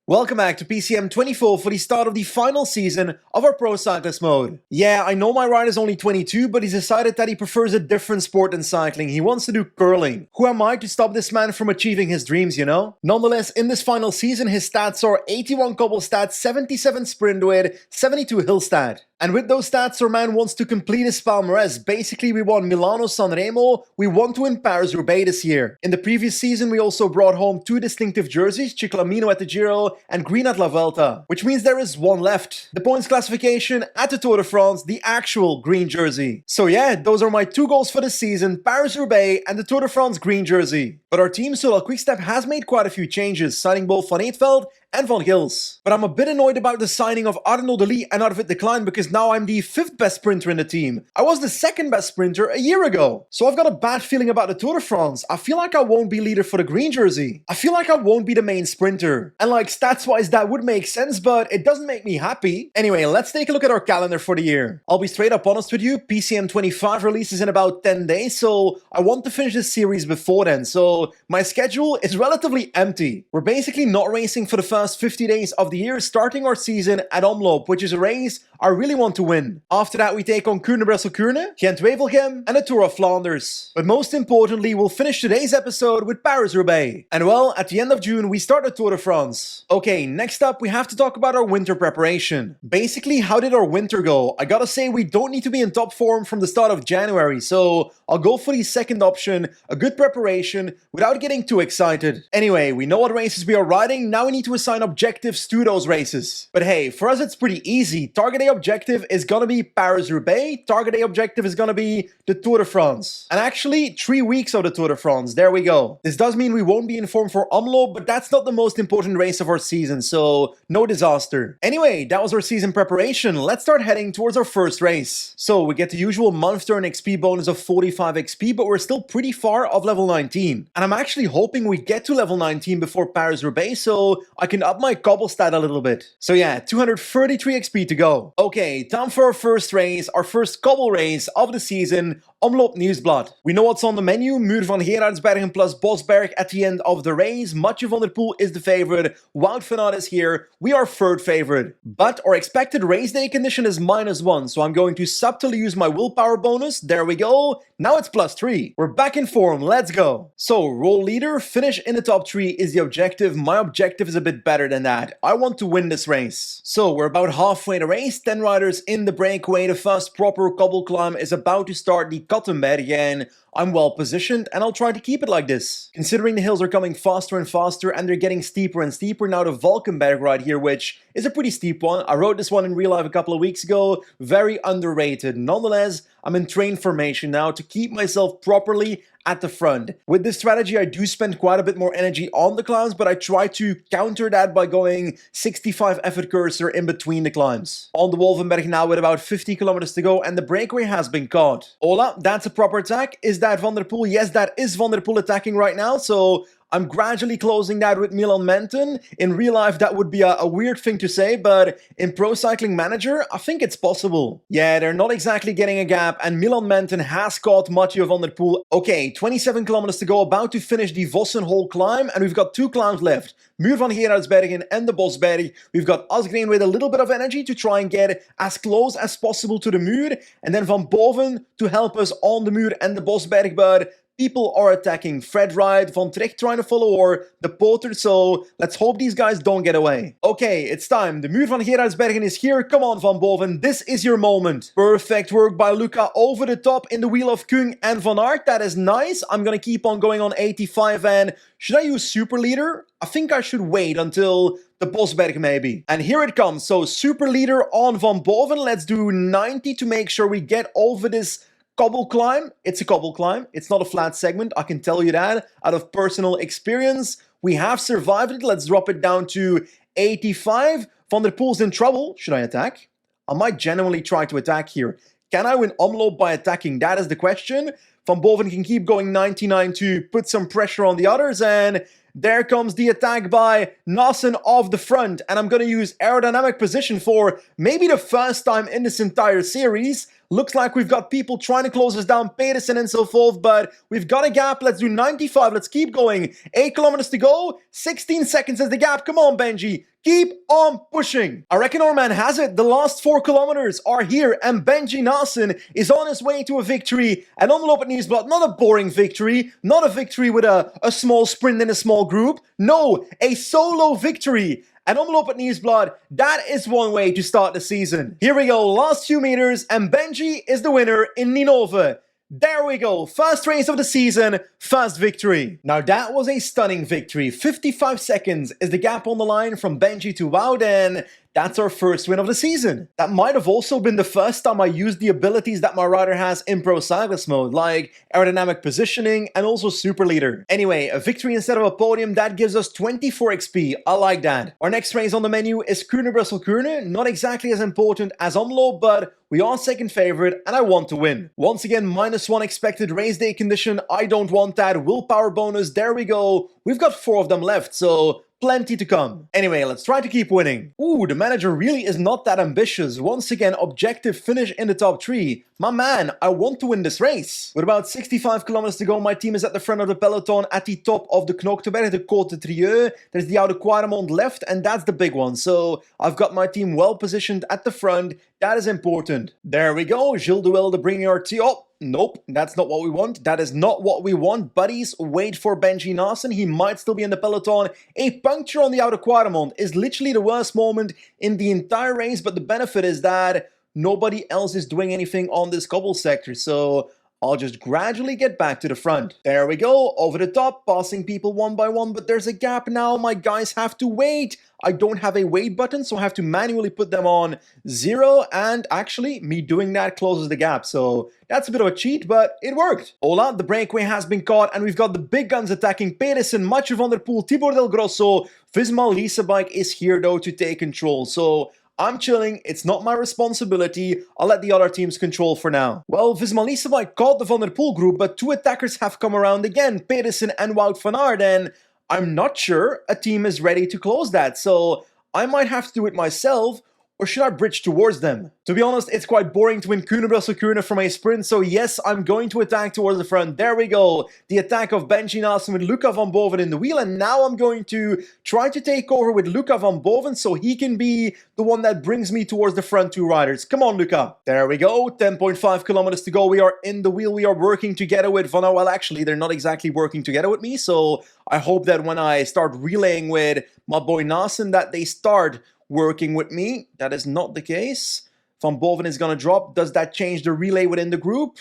Welcome back to PCM 24 for the start of the final season of our Pro Cyclist mode. Yeah, I know my rider's only 22, but he's decided that he prefers a different sport than cycling. He wants to do curling. Who am I to stop this man from achieving his dreams, you know? Nonetheless, in this final season, his stats are 81 cobble stat, 77 sprint width, 72 hill stat. And with those stats, our man wants to complete his palmarès. Basically, we won Milano Sanremo, we want to win Paris-Roubaix this year. In the previous season, we also brought home two distinctive jerseys, Ciclamino at the Giro and Green at La Vuelta, which means there is one left. The points classification at the Tour de France, the actual green jersey. So yeah, those are my two goals for this season, Paris-Roubaix and the Tour de France green jersey. But our team, Soudal Quickstep, has made quite a few changes, signing both Van Eetveld and Van Gils. But I'm a bit annoyed about the signing of Arnaud Delis and Arvid de Klein because now I'm the 5th best sprinter in the team. I was the 2nd best sprinter a year ago. So I've got a bad feeling about the Tour de France. I feel like I won't be leader for the green jersey. I feel like I won't be the main sprinter. And like stats-wise that would make sense, but it doesn't make me happy. Anyway, let's take a look at our calendar for the year. I'll be straight up honest with you, PCM 25 releases in about 10 days, so I want to finish this series before then. So my schedule is relatively empty. We're basically not racing for the first 50 days of the year, starting our season at Omloop, which is a race I really want to win. After that, we take on Kuurne-Brussel-Kuurne, Gent-Wevelgem, and the Tour of Flanders. But most importantly, we'll finish today's episode with Paris-Roubaix. And well, at the end of June, we start the Tour de France. Okay, next up, we have to talk about our winter preparation. Basically, how did our winter go? I gotta say, we don't need to be in top form from the start of January, so I'll go for the second option, a good preparation, without getting too excited. Anyway, we know what races we are riding, now we need to assign objectives to those races. But hey, for us it's pretty easy. Target A objective is gonna be Paris-Roubaix, Target A objective is gonna be the Tour de France. And actually, 3 weeks of the Tour de France, there we go. This does mean we won't be in form for Omloop, but that's not the most important race of our season, so no disaster. Anyway, that was our season preparation. Let's start heading towards our first race. So we get the usual month turn XP bonus of 45 XP, but we're still pretty far off level 19. And I'm actually hoping we get to level 19 before Paris-Roubaix so I can up my cobble stat a little bit. So yeah, 233 XP to go. Okay, time for our first race, our first cobble race of the season, Omloop Nieuwsblad. We know what's on the menu, Muur van Gerardsbergen plus Bosberg at the end of the race. Mathieu van der Poel is the favorite, Wout van Aert is here, we are third favorite. But our expected race day condition is -1, so I'm going to subtly use my willpower bonus, there we go. Now it's +3. We're back in form, let's go. So, role leader, finish in the top 3 is the objective. My objective is a bit better than that. I want to win this race. So, we're about halfway the race, 10 riders in the breakaway. The first proper cobble climb is about to start, the Kattenberg, and I'm well positioned and I'll try to keep it like this. Considering the hills are coming faster and faster and they're getting steeper and steeper, now the Valkenberg right here, which is a pretty steep one. I rode this one in real life a couple of weeks ago, very underrated. Nonetheless, I'm in train formation now to keep myself properly at the front. With this strategy, I do spend quite a bit more energy on the climbs, but I try to counter that by going 65 effort cursor in between the climbs. On the Wolvenberg now with about 50 kilometers to go, and the breakaway has been caught. Ola, that's a proper attack. Is that Van der Poel? Yes, that is Van der Poel attacking right now, so I'm gradually closing that with Milan Menton. In real life, that would be a weird thing to say, but in Pro Cycling Manager, I think it's possible. Yeah, they're not exactly getting a gap, and Milan Menton has caught Mathieu van der Poel. Okay, 27 kilometers to go, about to finish the Vossenhol climb, and we've got 2 climbs left. Muur van Gerardsbergen and the Bosberg. We've got Asgreen with a little bit of energy to try and get as close as possible to the Muur, and then Van Boven to help us on the Muur and the Bosberg, but people are attacking. Fred Wright, Van Tricht trying to follow, or the Potter, so let's hope these guys don't get away. Okay, it's time. The Muur van Gerardsbergen is here. Come on, Van Boven. This is your moment. Perfect work by Luca over the top in the wheel of Kung and Van Aert. That is nice. I'm gonna keep on going on 85, and should I use Super Leader? I think I should wait until the Bosberg maybe. And here it comes. So Super Leader on Van Boven. Let's do 90 to make sure we get over this cobble climb. It's a cobble climb. It's not a flat segment. I can tell you that out of personal experience. We have survived it. Let's drop it down to 85. Van der Poel's in trouble. Should I attack? I might genuinely try to attack here. Can I win Omloop by attacking? That is the question. Van Boven can keep going 99 to put some pressure on the others, and there comes the attack by Nassen off the front, and I'm going to use aerodynamic position for maybe the first time in this entire series. Looks like we've got people trying to close us down, Pedersen and so forth, but we've got a gap. Let's do 95. Let's keep going. 8 kilometers to go. 16 seconds is the gap. Come on, Benji. Keep on pushing. I reckon our man has it. The last 4 kilometers are here, and Benji Nassen is on his way to a victory. And Omloop at Nieuwsblad, not a boring victory, not a victory with a small sprint in a small group. No, a solo victory. And Omloop at Nieuwsblad, that is one way to start the season. Here we go, last few meters, and Benji is the winner in Ninove. There we go, first race of the season, first victory. Now that was a stunning victory. 55 seconds is the gap on the line from Benji to Wout, and that's our first win of the season. That might have also been the first time I used the abilities that my rider has in Pro Cyclist mode, like aerodynamic positioning and also super leader. Anyway, a victory instead of a podium, that gives us 24 XP. I like that. Our next race on the menu is Kuurne-Brussel-Kuurne. Not exactly as important as Omloop, but we are second favorite and I want to win. Once again, -1 expected race day condition. I don't want that. Willpower bonus, there we go. We've got 4 of them left, so plenty to come. Anyway, let's try to keep winning. Ooh, the manager really is not that ambitious. Once again, objective finish in the top 3. My man, I want to win this race. With about 65 kilometers to go, my team is at the front of the peloton at the top of the Knokteberg, the Côte de Trieux. There's the Oude Quaremont left, and that's the big one. So I've got my team well positioned at the front. That is important. There we go. Gilles de Wilde bringing our team up. Nope, that's not what we want. That is not what we want. Buddies, wait for Benji Nassen. He might still be in the peloton. A puncture on the Oude Quaremont is literally the worst moment in the entire race, but the benefit is that nobody else is doing anything on this cobble sector, so I'll just gradually get back to the front. There we go, over the top, passing people one by one, but there's a gap now. My guys have to wait. I don't have a wait button, so I have to manually put them on 0, and actually, me doing that closes the gap, so that's a bit of a cheat, but it worked. Hola, the breakaway has been caught, and we've got the big guns attacking. Pedersen, Mathieu van der Poel, Thibaut Del Grosso. Visma Leasebike is here, though, to take control, so I'm chilling, it's not my responsibility, I'll let the other teams control for now. Well, Visma Leasebike caught the Van der Poel group, but 2 attackers have come around again, Pedersen and Wout van Aert, and I'm not sure a team is ready to close that, so I might have to do it myself, or should I bridge towards them? To be honest, it's quite boring to win Kuurne-Brussel-Kuurne from a sprint, so yes, I'm going to attack towards the front. There we go. The attack of Benji Nassen with Luca van Boven in the wheel, and now I'm going to try to take over with Luca van Boven so he can be the one that brings me towards the front 2 riders. Come on, Luca. There we go. 10.5 kilometers to go. We are in the wheel. We are working together with Van Aert. Well, actually, they're not exactly working together with me, so I hope that when I start relaying with my boy Nassen that they start working with me. That is not the case. Van Boven is going to drop. Does that change the relay within the group?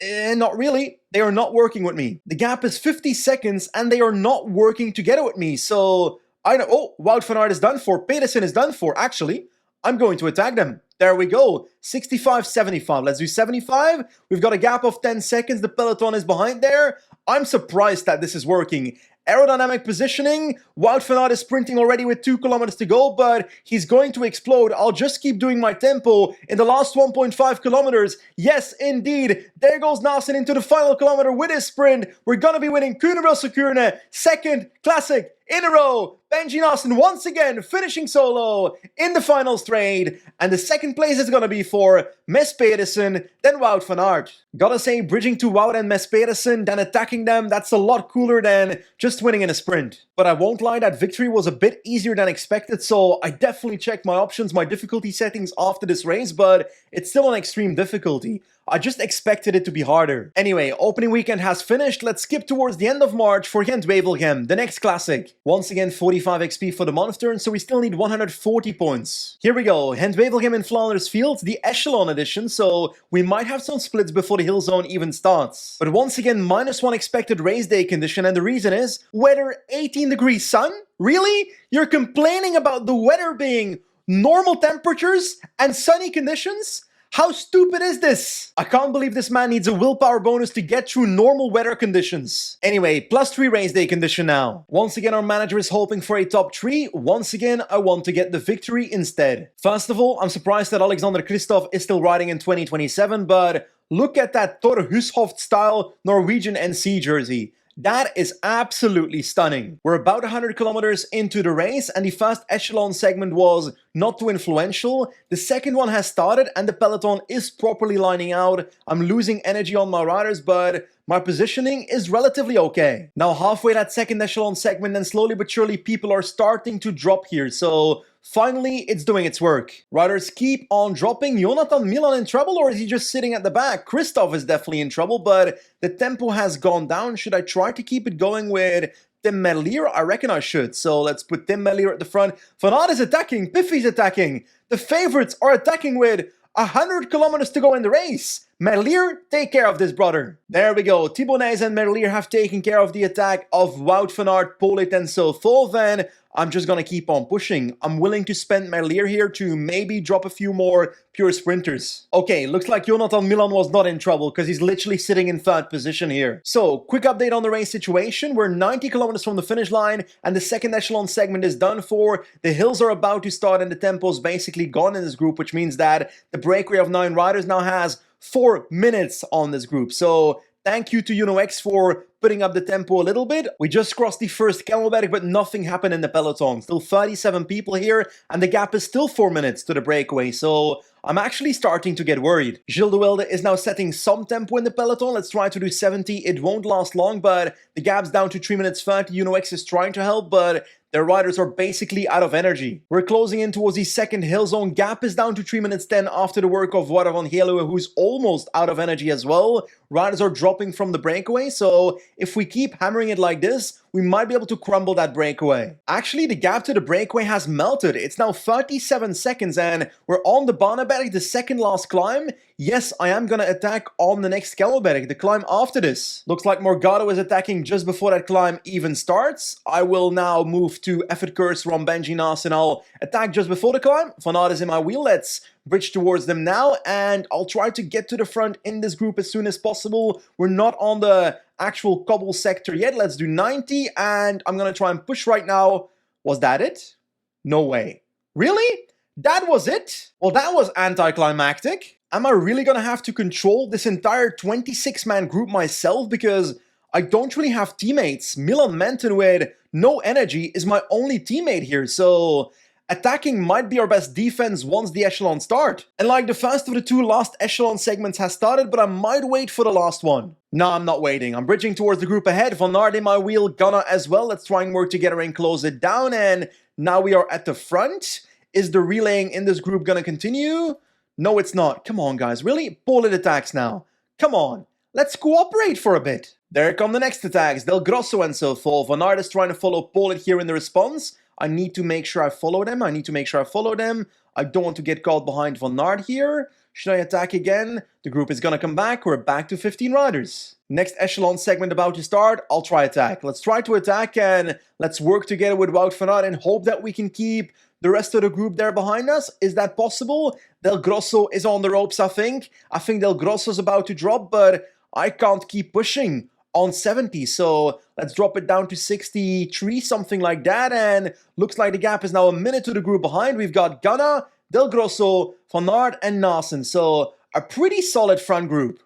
Not really. They are not working with me. The gap is 50 seconds and they are not working together with me. So, I know. Oh, Wout van Aert is done for. Pedersen is done for. Actually, I'm going to attack them. There we go. 65, 75. Let's do 75. We've got a gap of 10 seconds. The peloton is behind there. I'm surprised that this is working. Aerodynamic positioning. Wout van Aert is sprinting already with 2 kilometers to go, but he's going to explode. I'll just keep doing my tempo in the last 1.5 kilometers. Yes, indeed. There goes Nassen into the final kilometer with his sprint. We're going to be winning Kuurne-Brussel-Kuurne. Second classic in a row. Benji Nassen once again finishing solo in the final straight. And the second place is going to be for Mes Pedersen, then Wout van Aert. Gotta say, bridging to Wout and Mes Pedersen, then attacking them, that's a lot cooler than just winning in a sprint. But I won't lie, that victory was a bit easier than expected, so I definitely checked my options, my difficulty settings after this race, but it's still an extreme difficulty. I just expected it to be harder. Anyway, opening weekend has finished. Let's skip towards the end of March for Gent-Wevelgem, the next classic. Once again, 45 XP for the month turn, so we still need 140 points. Here we go, Gent-Wevelgem in Flanders Field, the Echelon edition, so we might have some splits before the hill zone even starts. But once again, -1 expected race day condition, and the reason is weather 18 degrees sun? Really? You're complaining about the weather being normal temperatures and sunny conditions? How stupid is this? I can't believe this man needs a willpower bonus to get through normal weather conditions. Anyway, +3 race day condition now. Once again, our manager is hoping for a top 3. Once again, I want to get the victory instead. First of all, I'm surprised that Alexander Kristoff is still riding in 2027, but look at that Thor Hushovd style Norwegian NC jersey. That is absolutely stunning. We're about 100 kilometers into the race, and the first echelon segment was not too influential. The second one has started and the peloton is properly lining out. I'm losing energy on my riders, but my positioning is relatively okay. Now halfway that second echelon segment, and slowly but surely people are starting to drop here. So finally, it's doing its work. Riders keep on dropping. Jonathan Milan in trouble, or is he just sitting at the back? Christoph is definitely in trouble, but the tempo has gone down. Should I try to keep it going with Tim Merlier? I reckon I should. So let's put Tim Merlier at the front. Van Aert is attacking. Piffy's attacking. The favorites are attacking with 100 kilometers to go in the race. Merlier, take care of this, brother. There we go. Thibonais and Merlier have taken care of the attack of Wout van Aert, Polit, and so forth. And I'm just gonna keep on pushing. I'm willing to spend Merlier here to maybe drop a few more pure sprinters. Okay, looks like Jonathan Milan was not in trouble because he's literally sitting in third position here. So, quick update on the race situation. We're 90 kilometers from the finish line and the second echelon segment is done for. The hills are about to start and the tempo is basically gone in this group, which means that the breakaway of 9 riders now has 4 minutes on this group. So, thank you to UnoX for putting up the tempo a little bit. We just crossed the first Camelback, but nothing happened in the peloton. Still 37 people here, and the gap is still 4 minutes to the breakaway. So I'm actually starting to get worried. Gilles de Wilde is now setting some tempo in the peloton. Let's try to do 70. It won't last long, but the gap's down to 3 minutes 30. UnoX is trying to help, but their riders are basically out of energy. We're closing in towards the second hill zone. Gap is down to 3 minutes 10 after the work of Wout van Heerlen, who's almost out of energy as well. Riders are dropping from the breakaway, so if we keep hammering it like this, we might be able to crumble that breakaway. Actually, the gap to the breakaway has melted. It's now 37 seconds and we're on the Baneberg, the second last climb. Yes, I am gonna attack on the next Camelback, the climb after this. Looks like Morgado is attacking just before that climb even starts. I will now move to Effort Curse, Ron Benjinas, and I'll attack just before the climb. Van Aert is in my wheel. Let's bridge towards them now, and I'll try to get to the front in this group as soon as possible. We're not on the actual cobble sector yet. Let's do 90, and I'm gonna try and push right now. Was that it? No way. Really? That was it? Well, that was anticlimactic. Am I really gonna have to control this entire 26-man group myself? Because I don't really have teammates. Milan Menton with no energy is my only teammate here, so attacking might be our best defense once the echelon start. And like the first of the 2 last echelon segments has started, but I might wait for the last one. No, I'm not waiting. I'm bridging towards the group ahead. Van Aert in my wheel, Ghana as well. Let's try and work together and close it down. And now we are at the front. Is the relaying in this group gonna continue? No, it's not. Come on, guys. Really? Polit attacks now. Come on. Let's cooperate for a bit. There come the next attacks. Del Grosso and so forth. Van Aert is trying to follow Polit here in the response. I need to make sure I follow them. I don't want to get caught behind Van Aert here. Should I attack again? The group is gonna come back. We're back to 15 riders. Next echelon segment about to start. I'll try attack. Let's try to attack and let's work together with Wout van Aert and hope that we can keep the rest of the group there behind us. Is that possible? Del Grosso is on the ropes, I think. I think Del Grosso's about to drop, but I can't keep pushing on 70, so let's drop it down to 63, something like that, and looks like the gap is now a minute to the group behind. We've got Ghana, Del Grosso, Van Aert, and Nassen, so a pretty solid front group.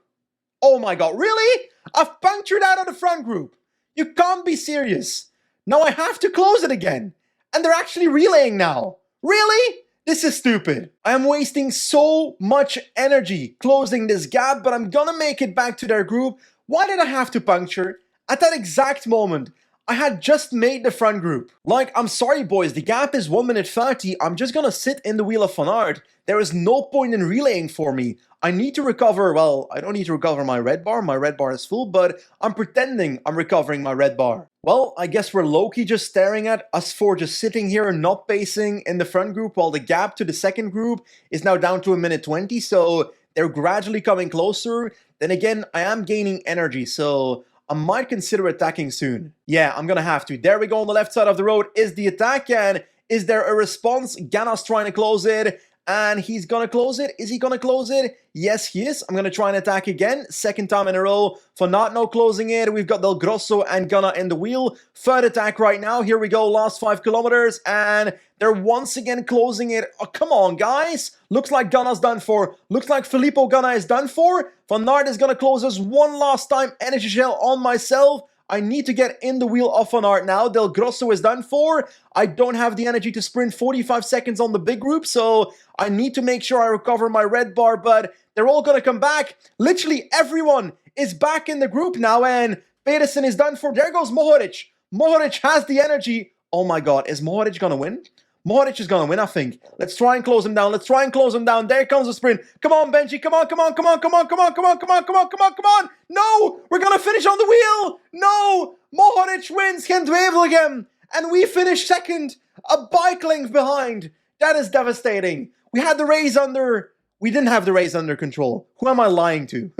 Oh my god, really? I've punctured out of the front group. You can't be serious. Now I have to close it again, and they're actually relaying now. Really? This is stupid. I am wasting so much energy closing this gap, but I'm gonna make it back to their group. Why did I have to puncture? At that exact moment, I had just made the front group. Like, I'm sorry boys, the gap is 1 minute 30. I'm just gonna sit in the wheel of Van Aert. There is no point in relaying for me. I need to recover, well, I don't need to recover my red bar. My red bar is full, but I'm pretending I'm recovering my red bar. Well, I guess we're low-key just staring at us for just sitting here and not pacing in the front group while the gap to the second group is now down to 1 minute 20, so they're gradually coming closer. Then again, I am gaining energy, so I might consider attacking soon. Yeah, I'm gonna have to. There we go on the left side of the road is the attack, and is there a response? Ghana's trying to close it, and he's gonna close it. Is he gonna close it? Yes, he is. I'm gonna try and attack again. Second time in a row. For not now closing it, we've got Del Grosso and Ghana in the wheel. Third attack right now. Here we go, last 5 kilometers, and they're once again closing it. Oh, come on, guys. Looks like Ghana's done for. Looks like Filippo Ghana is done for. Van Aert is gonna close us one last time. Energy shell on myself. I need to get in the wheel of Van Aert now. Del Grosso is done for. I don't have the energy to sprint 45 seconds on the big group, so I need to make sure I recover my red bar, but they're all gonna come back. Literally everyone is back in the group now, and Pedersen is done for. There goes Mohoric. Mohoric has the energy. Oh my god, is Mohoric gonna win? Mohoric is gonna win, I think. Let's try and close him down. Let's try and close him down. There comes the sprint. Come on, Benji. Come on, come on, come on, come on, come on, come on, come on, come on, come on, come on. No! We're gonna finish on the wheel! No! Mohoric wins Gent Wevelgem. And we finish second. A bike length behind. That is devastating. We had the race under... We didn't have the race under control. Who am I lying to?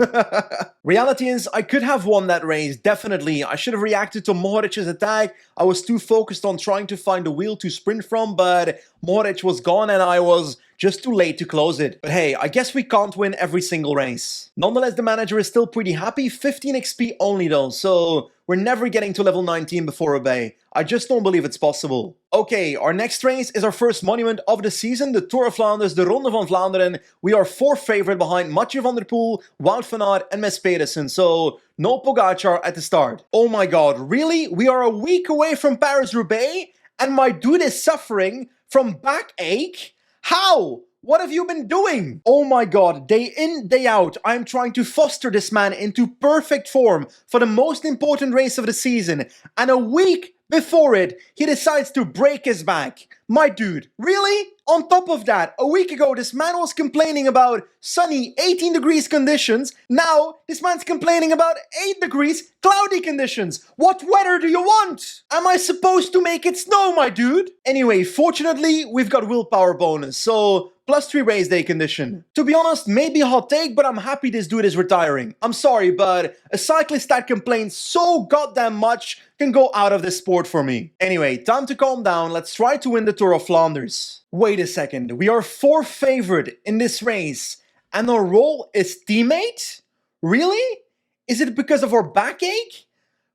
Reality is, I could have won that race, definitely. I should have reacted to Mohoric's attack. I was too focused on trying to find a wheel to sprint from, but Mohoric was gone and I was just too late to close it. But hey, I guess we can't win every single race. Nonetheless, the manager is still pretty happy. 15 XP only though, so we're never getting to level 19 before Roubaix. I just don't believe it's possible. Okay, our next race is our first monument of the season, the Tour of Flanders, the Ronde van Vlaanderen. We are 4th favorite behind Mathieu van der Poel, Wout van Aert and Mess Pedersen, so no Pogacar at the start. Oh my god, really? We are a week away from Paris-Roubaix and my dude is suffering from backache? How? What have you been doing? Oh my god, day in, day out, I am trying to foster this man into perfect form for the most important race of the season. And a week before it, he decides to break his back. My dude, really? On top of that, a week ago this man was complaining about sunny 18 degrees conditions. Now, this man's complaining about 8 degrees cloudy conditions. What weather do you want? Am I supposed to make it snow, my dude? Anyway, fortunately, we've got willpower bonus, so +3 race day condition. To be honest, maybe a hot take, but I'm happy this dude is retiring. I'm sorry, but a cyclist that complains so goddamn much can go out of this sport for me. Anyway, time to calm down. Let's try to win the Tour of Flanders. Wait a second, we are 4th favorite in this race, and our role is teammate? Really? Is it because of our backache?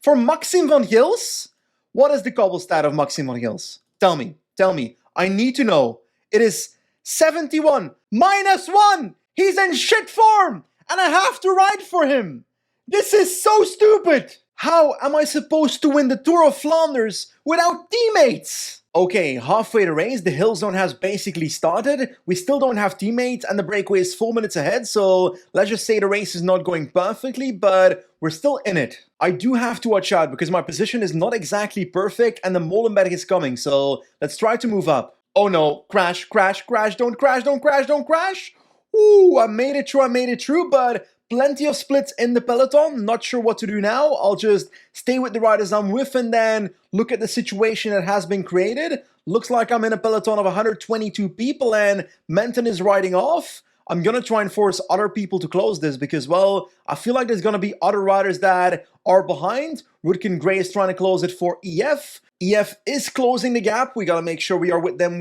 For Maxime van Gils? What is the cobble stat of Maxime van Gils? Tell me, I need to know. It is 71 -1! He's in shit form! And I have to ride for him! This is so stupid! How am I supposed to win the Tour of Flanders without teammates? Okay, halfway the race, the hill zone has basically started. We still don't have teammates and the breakaway is 4 minutes ahead, so let's just say the race is not going perfectly, but we're still in it. I do have to watch out because my position is not exactly perfect and the Molenberg is coming, so let's try to move up. Oh no, crash, crash, crash, don't crash, don't crash, don't crash! Ooh, I made it through, but plenty of splits in the peloton. Not sure what to do now. I'll just stay with the riders I'm with and then look at the situation that has been created. Looks like I'm in a peloton of 122 people and Menton is riding off. I'm gonna try and force other people to close this because, well, I feel like there's gonna be other riders that are behind. Rutgen Gray is trying to close it for EF. EF is closing the gap. We gotta make sure we are with them.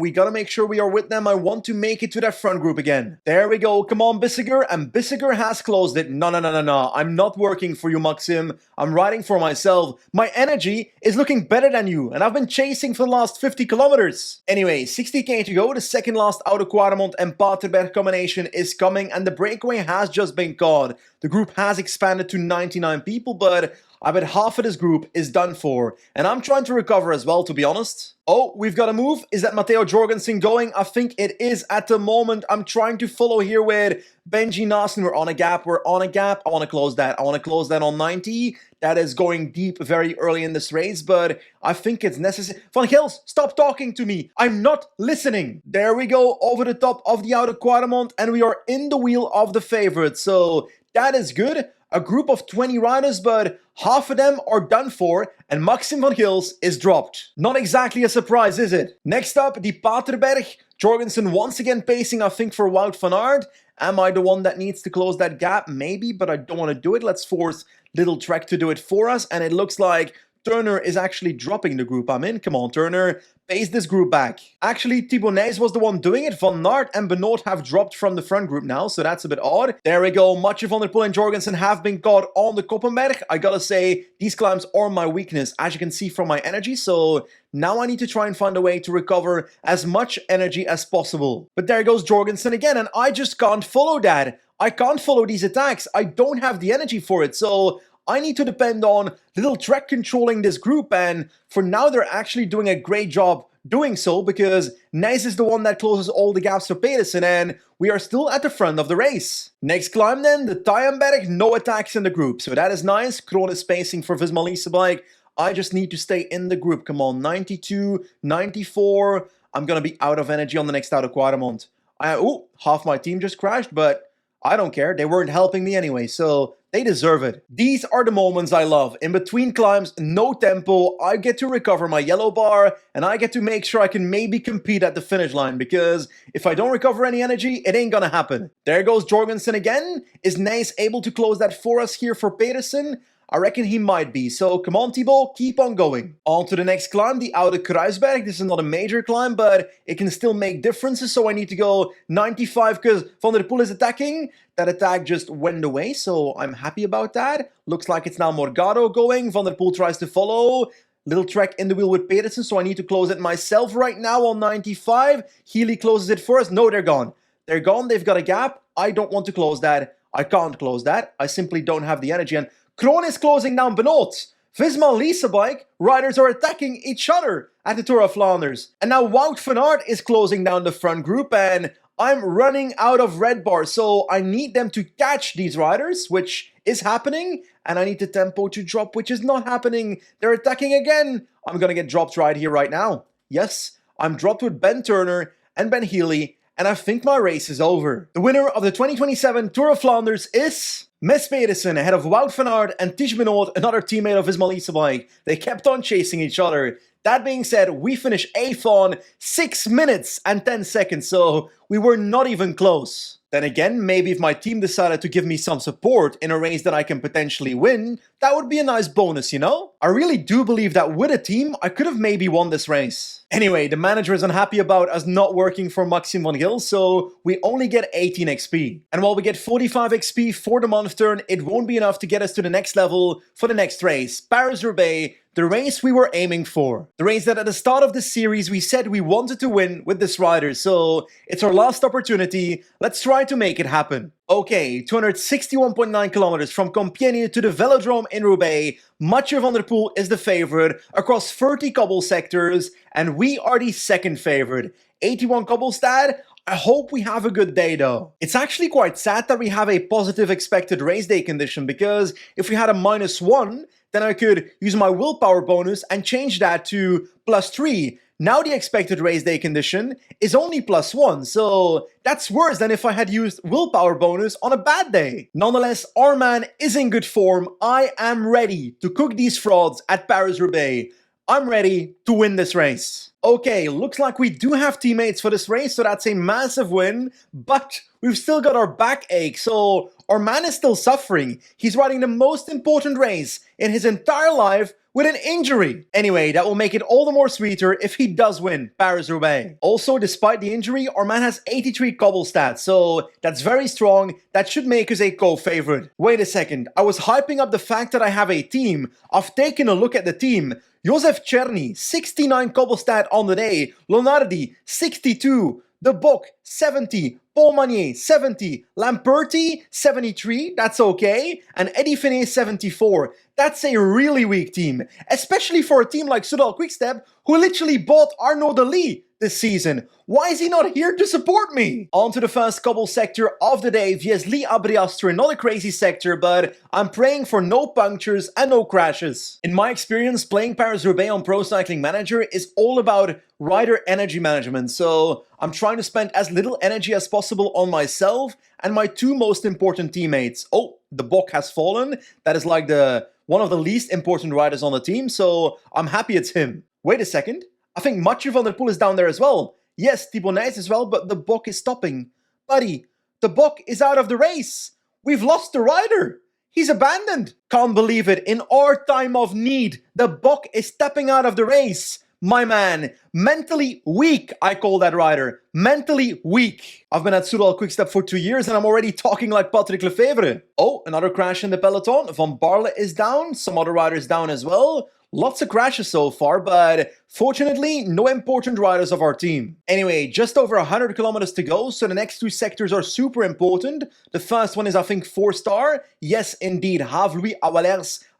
I want to make it to that front group again. There we go. Come on, Bissiger. And Bissiger has closed it. No. I'm not working for you, Maxim. I'm riding for myself. My energy is looking better than you. And I've been chasing for the last 50 kilometers. Anyway, 60k to go. The second last Oude Quaremont and Paterberg combination is coming. And the breakaway has just been caught. The group has expanded to 99 people, but I bet half of this group is done for. And I'm trying to recover as well, to be honest. Oh, we've got a move. Is that Matteo Jorgensen going? I think it is at the moment. I'm trying to follow here with Benji Nassen. We're on a gap. I want to close that. On 90. That is going deep very early in this race, but I think it's necessary. Van Gils, stop talking to me. I'm not listening. There we go, over the top of the Oude Quaremont, and we are in the wheel of the favorite. So that is good. A group of 20 riders, but half of them are done for, and Maxim van Gils is dropped. Not exactly a surprise, is it? Next up, the Paterberg. Jorgensen once again pacing, I think, for Wout van Aert. Am I the one that needs to close that gap? Maybe, but I don't want to do it. Let's force Little Trek to do it for us, and it looks like Turner is actually dropping the group I'm in. Come on, Turner. Pace this group back. Actually, Thibonais was the one doing it. Van Aert and Benoot have dropped from the front group now, so that's a bit odd. There we go. Mathieu van der Poel and Jorgensen have been caught on the Koppenberg. I gotta say, these climbs are my weakness, as you can see from my energy, so now I need to try and find a way to recover as much energy as possible. But there goes Jorgensen again, and I just can't follow that. I can't follow these attacks. I don't have the energy for it, so I need to depend on Little Trek controlling this group, and for now they're actually doing a great job doing so because Nice is the one that closes all the gaps for Pedersen, and we are still at the front of the race. Next climb then, the Tyenberg, no attacks in the group, so that is nice. Kroon is spacing for Visma Leasebike. I just need to stay in the group. Come on, 92, 94. I'm gonna be out of energy on the next Auto Quaremont. Half my team just crashed, but I don't care. They weren't helping me anyway, so they deserve it. These are the moments I love. In between climbs, no tempo, I get to recover my yellow bar, and I get to make sure I can maybe compete at the finish line, because if I don't recover any energy, it ain't gonna happen. There goes Jorgensen again. Is Nice able to close that for us here for Pedersen? I reckon he might be, so come on Thibaut, keep on going. On to the next climb, the Oude Kruisberg. This is not a major climb, but it can still make differences, so I need to go 95 because Van der Poel is attacking. That attack just went away, so I'm happy about that. Looks like it's now Morgado going. Van der Poel tries to follow. Little Trek in the wheel with Pedersen, so I need to close it myself right now on 95. Healy closes it for us. No, they're gone. They're gone, they've got a gap. I don't want to close that. I can't close that. I simply don't have the energy, and Kroon is closing down Benoot. Visma Leasebike riders are attacking each other at the Tour of Flanders. And now Wout van Aert is closing down the front group, and I'm running out of red bars, so I need them to catch these riders, which is happening, and I need the tempo to drop, which is not happening. They're attacking again. I'm gonna get dropped right here, right now. Yes, I'm dropped with Ben Turner and Ben Healy, and I think my race is over. The winner of the 2027 Tour of Flanders is Mats Pedersen, ahead of Wout van Aert and Tiesj Benoot, another teammate of Visma Leasebike. They kept on chasing each other. That being said, we finished 8th on 6 minutes and 10 seconds, so we were not even close. Then again, maybe if my team decided to give me some support in a race that I can potentially win, that would be a nice bonus, you know? I really do believe that with a team, I could have maybe won this race. Anyway, the manager is unhappy about us not working for Maxime van Gil, so we only get 18 XP. And while we get 45 XP for the month turn, it won't be enough to get us to the next level for the next race, Paris-Roubaix, the race we were aiming for. The race that at the start of this series we said we wanted to win with this rider, so it's our last opportunity. Let's try to make it happen. Okay, 261.9 kilometers from Compiègne to the Velodrome in Roubaix. Mathieu van der Poel is the favorite across 30 cobble sectors, and we are the second favorite. 81 cobble stat. I hope we have a good day though. It's actually quite sad that we have a positive expected race day condition, because if we had a -1, then I could use my willpower bonus and change that to +3. Now the expected race day condition is only +1, so that's worse than if I had used willpower bonus on a bad day. Nonetheless, our man is in good form. I am ready to cook these frauds at Paris-Roubaix. I'm ready to win this race. Okay, looks like we do have teammates for this race, so that's a massive win, but we've still got our backache, so our man is still suffering. He's riding the most important race in his entire life with an injury. Anyway, that will make it all the more sweeter if he does win Paris-Roubaix. Also, despite the injury, our man has 83 cobble stats, so that's very strong. That should make us a co-favorite. Wait a second, I was hyping up the fact that I have a team. I've taken a look at the team. Josef Czerny, 69 cobble stat on the day. Lonardi, 62. De Bok, 70. Paul Magnier, 70. Lamperti, 73. That's okay. And Eddie Finney, 74. That's a really weak team, especially for a team like Soudal Quickstep, who literally bought Arnaud Delis this season. Why is he not here to support me? On to the first cobble sector of the day, Viesly Abriastre. Not a crazy sector, but I'm praying for no punctures and no crashes. In my experience, playing Paris-Roubaix on Pro Cycling Manager is all about rider energy management, so I'm trying to spend as little energy as possible on myself and my two most important teammates. Oh, the Bok has fallen. That is like one of the least important riders on the team, so I'm happy it's him. Wait a second. I think Mathieu van der Poel is down there as well. Yes, Thibaut Nys as well, but the Bok is stopping. Buddy, the Bok is out of the race. We've lost the rider. He's abandoned. Can't believe it. In our time of need, the Bok is stepping out of the race. My man, mentally weak, I call that rider. Mentally weak. I've been at Soudal Quickstep for 2 years and I'm already talking like Patrick Lefevere. Oh, another crash in the peloton. Van Barle is down. Some other riders down as well. Lots of crashes so far, but fortunately, no important riders of our team. Anyway, just over 100 kilometers to go, so the next two sectors are super important. The first one is, I think, 4-star. Yes, indeed, Wahoo.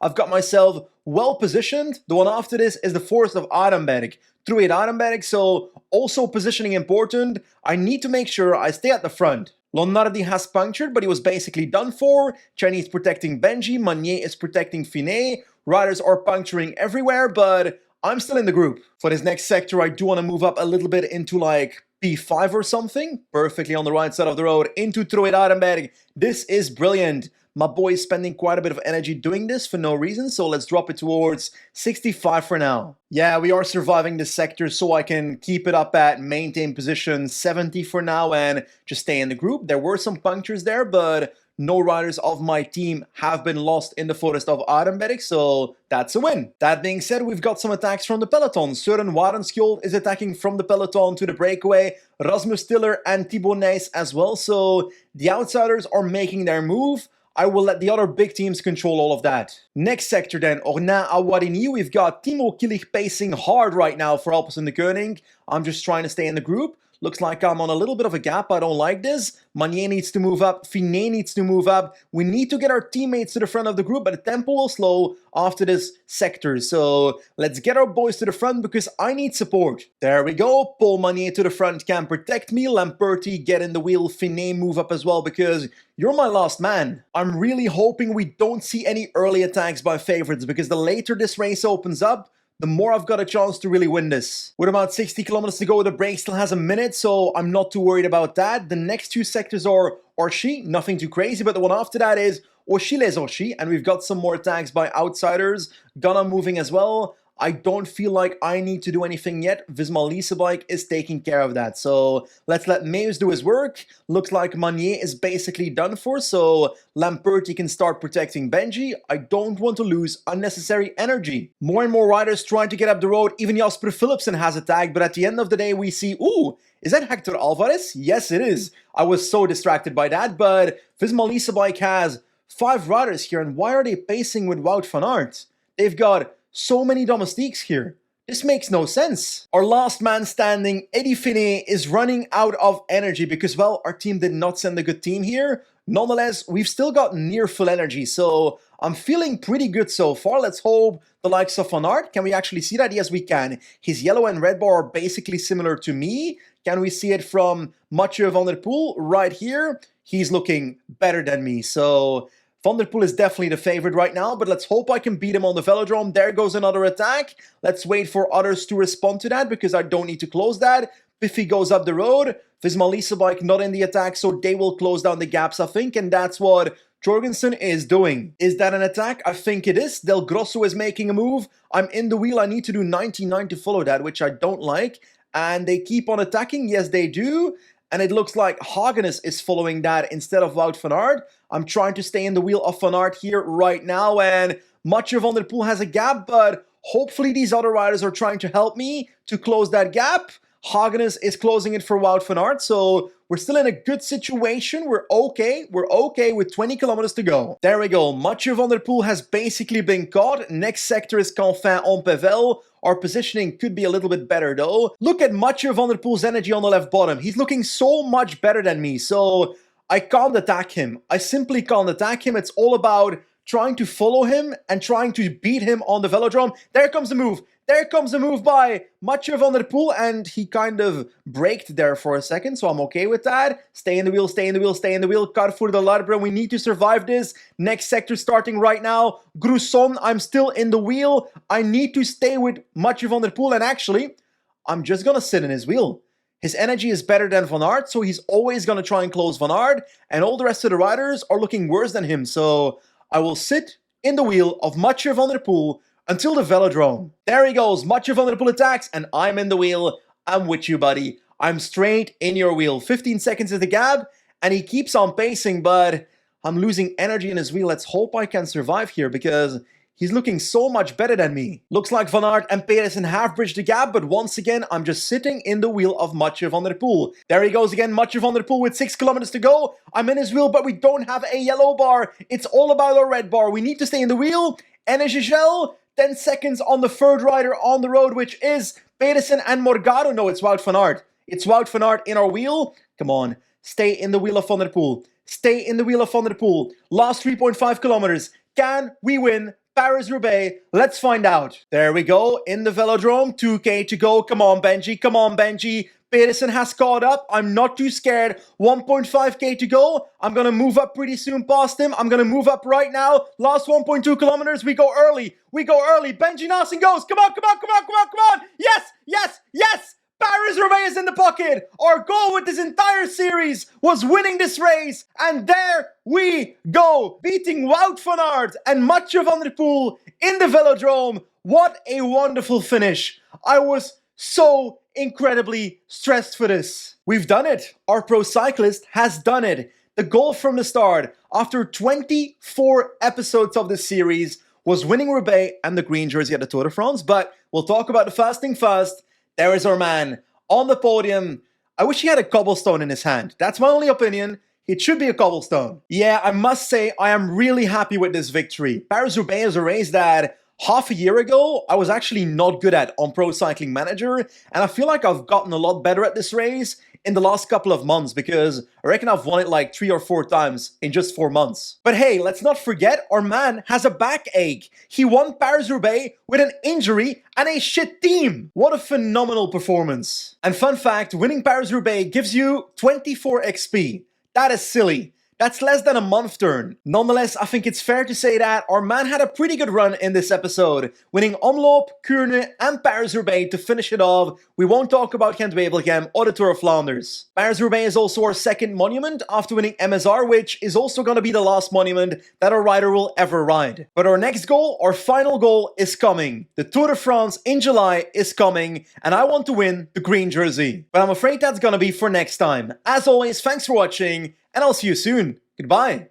I've got myself well positioned. The one after this is the Forest of Arenberg. Through 8 Arenberg, so also positioning important. I need to make sure I stay at the front. Lonardi has punctured, but he was basically done for. Chinese protecting Benji, Manier is protecting Finet. Riders are puncturing everywhere, but I'm still in the group. For this next sector, I do want to move up a little bit into like P5 or something. Perfectly on the right side of the road into Troed Arenberg. This is brilliant. My boy is spending quite a bit of energy doing this for no reason, so let's drop it towards 65 for now. Yeah, we are surviving this sector, so I can keep it up at maintain position 70 for now and just stay in the group. There were some punctures there, but no riders of my team have been lost in the Forest of Arenberg, so that's a win. That being said, we've got some attacks from the peloton. Søren Warenskjold is attacking from the peloton to the breakaway. Rasmus Tiller and Thibaut Nys as well, so the outsiders are making their move. I will let the other big teams control all of that. Next sector then, Ornain Awarini. We've got Timo Killich pacing hard right now for Alpes in the Koning. I'm just trying to stay in the group. Looks like I'm on a little bit of a gap. I don't like this. Manier needs to move up. Finet needs to move up. We need to get our teammates to the front of the group, but the tempo will slow after this sector. So let's get our boys to the front because I need support. There we go. Paul Manier to the front can protect me. Lamperti get in the wheel. Finet move up as well because you're my last man. I'm really hoping we don't see any early attacks by favorites because the later this race opens up, the more I've got a chance to really win this. With about 60 kilometers to go, the break still has a minute, so I'm not too worried about that. The next two sectors are Orchy, nothing too crazy, but the one after that is Orchy-les-Orchy, and we've got some more attacks by outsiders. Ghana moving as well. I don't feel like I need to do anything yet. Visma Leasebike is taking care of that. So let's let Meus do his work. Looks like Manier is basically done for, so Lamperti can start protecting Benji. I don't want to lose unnecessary energy. More and more riders trying to get up the road. Even Jasper Philipsen has a tag, but at the end of the day we see, ooh, is that Hector Alvarez? Yes, it is. I was so distracted by that, but Visma Leasebike has 5 riders here, and why are they pacing with Wout van Aert? They've got so many domestiques here. This makes no sense. Our last man standing, Eddie Finet, is running out of energy because, well, our team did not send a good team here. Nonetheless, we've still got near full energy, so I'm feeling pretty good so far. Let's hope the likes of Van Aert. Can we actually see that? Yes, we can. His yellow and red bar are basically similar to me. Can we see it from Mathieu van der Poel right here? He's looking better than me, so Van der Poel is definitely the favorite right now, but let's hope I can beat him on the velodrome. There goes another attack. Let's wait for others to respond to that because I don't need to close that. Piffy goes up the road. Visma Leasebike not in the attack, so they will close down the gaps, I think, and that's what Jorgensen is doing. Is that an attack? I think it is. Del Grosso is making a move. I'm in the wheel. I need to do 99 to follow that, which I don't like. And they keep on attacking. Yes, they do. And it looks like Hagenes is following that instead of Wout van Aert. I'm trying to stay in the wheel of Van Aert here right now, and Mathieu van der Poel has a gap, but hopefully these other riders are trying to help me to close that gap. Hagenes is closing it for Wout van Aert, so we're still in a good situation. We're okay with 20 kilometers to go. There we go. Mathieu van der Poel has basically been caught. Next sector is Canfin-en-Pévèle. Our positioning could be a little bit better though. Look at Mathieu van der Poel's energy on the left bottom. He's looking so much better than me, so I can't attack him. I simply can't attack him. It's all about trying to follow him and trying to beat him on the velodrome. There comes the move. There comes the move by Mathieu van der Poel, and he kind of braked there for a second, so I'm okay with that. Stay in the wheel, stay in the wheel, stay in the wheel. Carrefour de l'Arbre, we need to survive this. Next sector starting right now. Gruson, I'm still in the wheel. I need to stay with Mathieu van der Poel, and actually, I'm just gonna sit in his wheel. His energy is better than Van Aert, so he's always gonna try and close Van Aert, and all the rest of the riders are looking worse than him, so I will sit in the wheel of Mathieu van der Poel until the velodrome. There he goes. Mathieu van der Poel attacks, and I'm in the wheel. I'm with you, buddy. I'm straight in your wheel. 15 seconds is the gap, and he keeps on pacing, but I'm losing energy in his wheel. Let's hope I can survive here, because he's looking so much better than me. Looks like Van Aert and Pedersen have bridged the gap, but once again, I'm just sitting in the wheel of Mathieu van der Poel. There he goes again, Mathieu van der Poel with 6 kilometers to go. I'm in his wheel, but we don't have a yellow bar. It's all about our red bar. We need to stay in the wheel. Energy gel. 10 seconds on the third rider on the road, which is Pedersen and Morgado. No, it's Wout van Aert. It's Wout van Aert in our wheel. Come on, stay in the wheel of Van der Poel. Stay in the wheel of Van der Poel. Last 3.5 kilometers. Can we win Paris-Roubaix? Let's find out. There we go, in the velodrome. 2k to go. Come on, Benji. Come on, Benji. Pedersen has caught up. I'm not too scared. 1.5k to go. I'm going to move up pretty soon past him. I'm going to move up right now. Last 1.2 kilometers. We go early. We go early. Benji Nassen goes. Come on, come on, come on, come on, come on. Yes, yes, yes. Paris-Roubaix is in the pocket. Our goal with this entire series was winning this race. And there we go. Beating Wout van Aert and Mathieu van der Poel in the velodrome. What a wonderful finish. I was so incredibly stressed for this. We've done it. Our pro cyclist has done it. The goal from the start, after 24 episodes of this series, was winning Roubaix and the green jersey at the Tour de France. But we'll talk about the fasting first. There is our man on the podium. I wish he had a cobblestone in his hand. That's my only opinion. It should be a cobblestone. Yeah, I must say I am really happy with this victory. Paris-Roubaix is a race that half a year ago, I was actually not good at on Pro Cycling Manager, and I feel like I've gotten a lot better at this race in the last couple of months because I reckon I've won it like 3 or 4 times in just 4 months. But hey, let's not forget our man has a backache. He won Paris-Roubaix with an injury and a shit team. What a phenomenal performance. And fun fact, winning Paris-Roubaix gives you 24 XP. That is silly. That's less than a month turn. Nonetheless, I think it's fair to say that our man had a pretty good run in this episode, winning Omloop, Kuurne and Paris-Roubaix to finish it off. We won't talk about Gent-Wevelgem or the Tour of Flanders. Paris-Roubaix is also our second monument after winning MSR, which is also going to be the last monument that our rider will ever ride. But our next goal, our final goal, is coming. The Tour de France in July is coming, and I want to win the green jersey. But I'm afraid that's going to be for next time. As always, thanks for watching, and I'll see you soon. Goodbye.